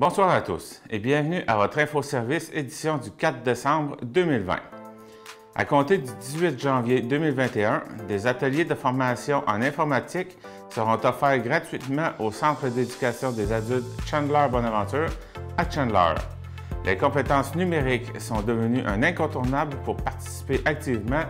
Bonsoir à tous et bienvenue à votre infoservice édition du 4 décembre 2020. À compter du 18 janvier 2021, des ateliers de formation en informatique seront offerts gratuitement au Centre d'éducation des adultes Chandler Bonaventure à Chandler. Les compétences numériques sont devenues un incontournable pour participer activement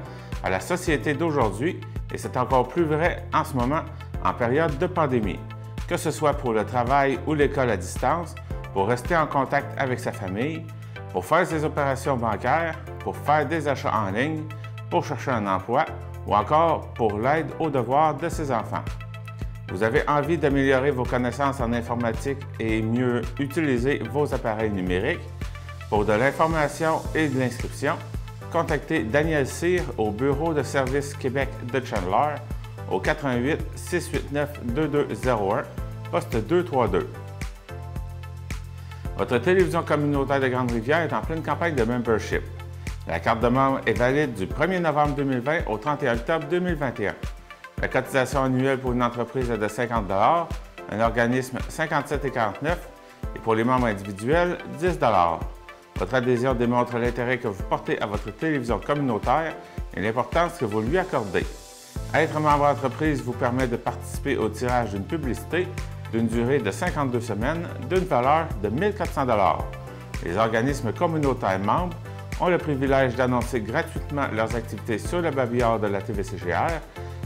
à la société d'aujourd'hui et c'est encore plus vrai en ce moment en période de pandémie. Que ce soit pour le travail ou l'école à distance, pour rester en contact avec sa famille, pour faire ses opérations bancaires, pour faire des achats en ligne, pour chercher un emploi ou encore pour l'aide aux devoirs de ses enfants. Vous avez envie d'améliorer vos connaissances en informatique et mieux utiliser vos appareils numériques? Pour de l'information et de l'inscription, contactez Daniel Cyr au Bureau de services Québec de Chandler au 88 689 2201, poste 232. Votre télévision communautaire de Grande-Rivière est en pleine campagne de membership. La carte de membre est valide du 1er novembre 2020 au 31 octobre 2021. La cotisation annuelle pour une entreprise est de 50 $, un organisme 57,49 et pour les membres individuels, 10 $. Votre adhésion démontre l'intérêt que vous portez à votre télévision communautaire et l'importance que vous lui accordez. Être membre d'entreprise vous permet de participer au tirage d'une publicité d'une durée de 52 semaines d'une valeur de 1 400 $. Les organismes communautaires membres ont le privilège d'annoncer gratuitement leurs activités sur le babillard de la TVCGR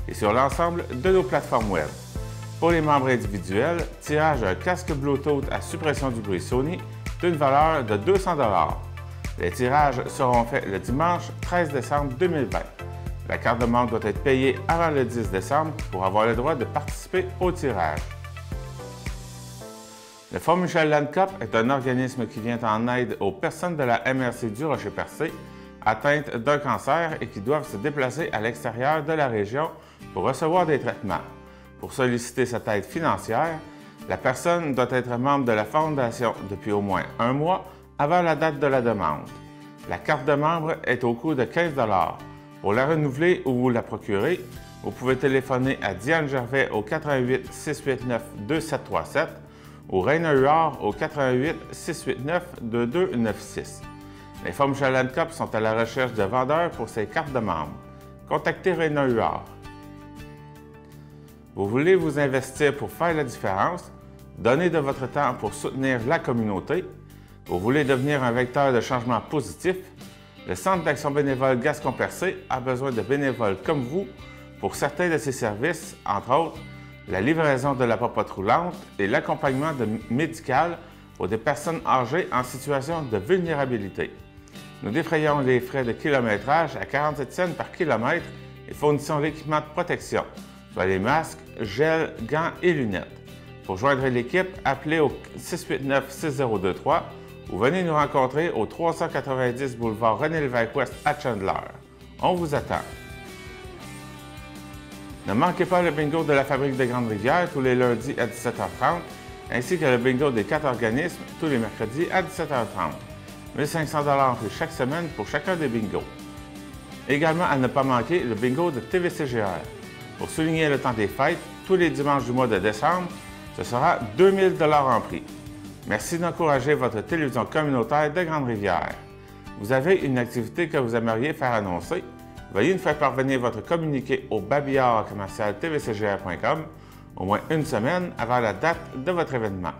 et sur l'ensemble de nos plateformes web. Pour les membres individuels, tirage d'un casque Bluetooth à suppression du bruit Sony d'une valeur de 200 $. Les tirages seront faits le dimanche 13 décembre 2020. La carte de membre doit être payée avant le 10 décembre pour avoir le droit de participer au tirage. Le Fonds Michel Landcop est un organisme qui vient en aide aux personnes de la MRC du Rocher-Percé atteintes d'un cancer et qui doivent se déplacer à l'extérieur de la région pour recevoir des traitements. Pour solliciter cette aide financière, la personne doit être membre de la Fondation depuis au moins un mois avant la date de la demande. La carte de membre est au coût de 15 $. Pour la renouveler ou vous la procurer, vous pouvez téléphoner à Diane Gervais au 88 689 2737 ou Raina Huard au 88 689 2296. Les Fonds Michel Landcop sont à la recherche de vendeurs pour ces cartes de membres. Contactez Raina Huard. Vous voulez vous investir pour faire la différence? Donner de votre temps pour soutenir la communauté? Vous voulez devenir un vecteur de changement positif? Le Centre d'action bénévole Gascon-Percé a besoin de bénévoles comme vous pour certains de ses services, entre autres la livraison de la popote roulante et l'accompagnement médical pour des personnes âgées en situation de vulnérabilité. Nous défrayons les frais de kilométrage à 47 cents par kilomètre et fournissons l'équipement de protection, soit les masques, gels, gants et lunettes. Pour joindre l'équipe, appelez au 689-6023 ou venez nous rencontrer au 390 boulevard René-Lévesque-Ouest à Chandler. On vous attend. Ne manquez pas le bingo de la Fabrique de Grande-Rivière tous les lundis à 17h30, ainsi que le bingo des 4 organismes tous les mercredis à 17h30. 1 500 $ pris chaque semaine pour chacun des bingos. Également à ne pas manquer le bingo de TVCGR. Pour souligner le temps des fêtes, tous les dimanches du mois de décembre, ce sera 2 000 $ en prix. Merci d'encourager votre télévision communautaire de Grande-Rivière. Vous avez une activité que vous aimeriez faire annoncer? Veuillez nous faire parvenir votre communiqué au babillard@tvcgr.com au moins une semaine avant la date de votre événement.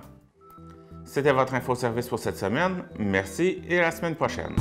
C'était votre infoservice pour cette semaine. Merci et à la semaine prochaine.